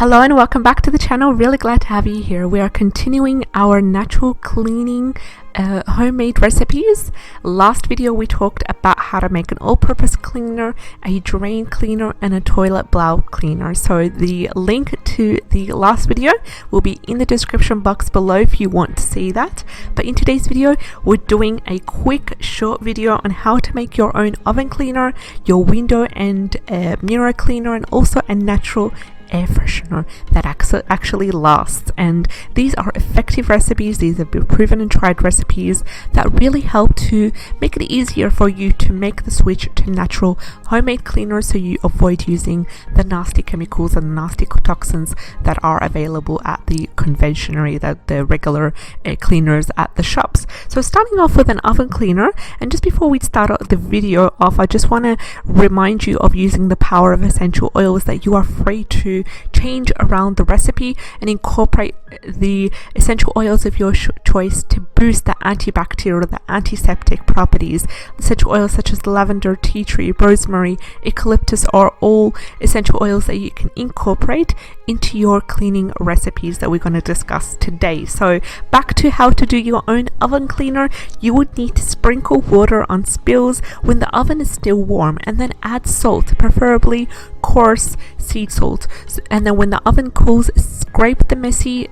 Hello and welcome back to the channel. Really glad to have you here. We are continuing our natural cleaning homemade recipes. Last video we talked about how to make an all-purpose cleaner, a drain cleaner, and a toilet blow cleaner. So the link to the last video will be in the description box below if you want to see that. But in today's video we're doing a quick short video on how to make your own oven cleaner, your window and mirror cleaner, and also a natural air freshener that actually lasts. And these are effective recipes. These have been proven and tried recipes that really help to make it easier for you to make the switch to natural homemade cleaners, so you avoid using the nasty chemicals and nasty toxins that are available at the conventionally, that the regular cleaners at the shops. So starting off with an oven cleaner, and just before we start the video off, I just want to remind you of using the power of essential oils, that you are free to change around the recipe and incorporate the essential oils of your choice to boost the antibacterial, the antiseptic properties. Essential oils such as lavender, tea tree, rosemary, eucalyptus are all essential oils that you can incorporate into your cleaning recipes that we're going to discuss today. So back to how to do your own oven cleaner. You would need to sprinkle water on spills when the oven is still warm, and then add salt, preferably coarse sea salt, and then when the oven cools, scrape the messy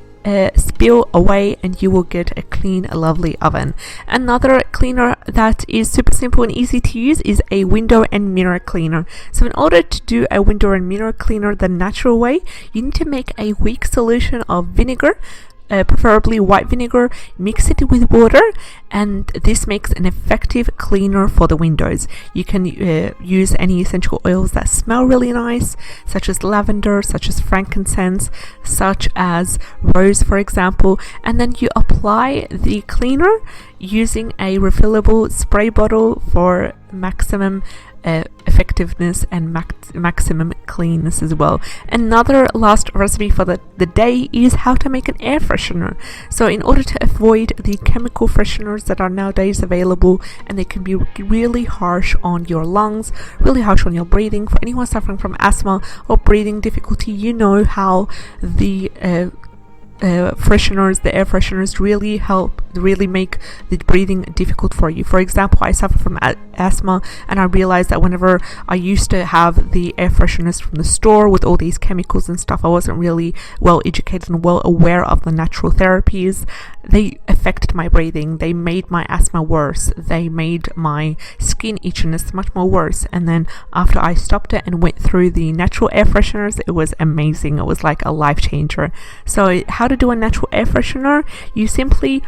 spill away and you will get a clean, lovely oven. Another cleaner that is super simple and easy to use is a window and mirror cleaner. So in order to do a window and mirror cleaner the natural way, you need to make a weak solution of vinegar, preferably white vinegar, mix it with water, and this makes an effective cleaner for the windows. You can use any essential oils that smell really nice, such as lavender, such as frankincense, such as rose, for example, and then you apply the cleaner using a refillable spray bottle for maximum effectiveness and maximum cleanness as well. Another last recipe for the day is how to make an air freshener. So in order to avoid the chemical fresheners that are nowadays available, and they can be really harsh on your lungs, really harsh on your breathing. For anyone suffering from asthma or breathing difficulty, you know how the air fresheners really make the breathing difficult for you. For example, I suffer from asthma, and I realized that whenever I used to have the air fresheners from the store with all these chemicals and stuff, I wasn't really well educated and well aware of the natural therapies. They affected my breathing. They made my asthma worse. They made my skin itchiness much more worse. And then after I stopped it and went through the natural air fresheners, it was amazing. It was like a life changer. So how to do a natural air freshener? You simply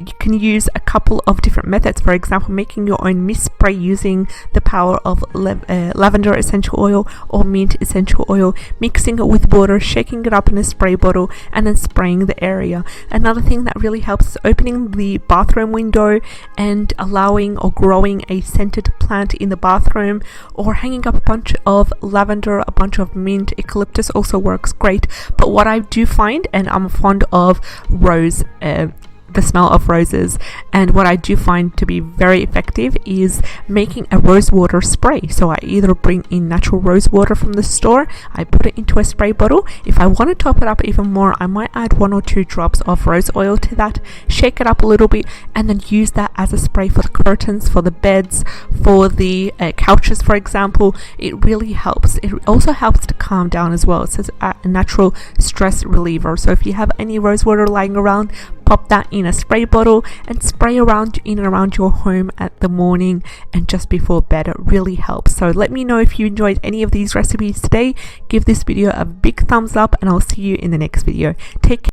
you can use a couple of different methods. For example, making your own mist spray using the power of lavender essential oil or mint essential oil, mixing it with water, shaking it up in a spray bottle, and then spraying the area. Another thing that really helps is opening the bathroom window and allowing or growing a scented plant in the bathroom, or hanging up a bunch of lavender, a bunch of mint, eucalyptus also works great. But what I do find, and I'm fond of rose, the smell of roses, and what I do find to be very effective is making a rose water spray. So I either bring in natural rose water from the store, I put it into a spray bottle. If I want to top it up even more, I might add 1 or 2 drops of rose oil to that, shake it up a little bit, and then use that as a spray for the curtains, for the beds, for the couches, for example. It really helps. It also helps to calm down as well. It's a natural stress reliever. So if you have any rose water lying around, pop that in a spray bottle and spray around in and around your home at the morning and just before bed. It really helps. So let me know if you enjoyed any of these recipes today. Give this video a big thumbs up, and I'll see you in the next video. Take care.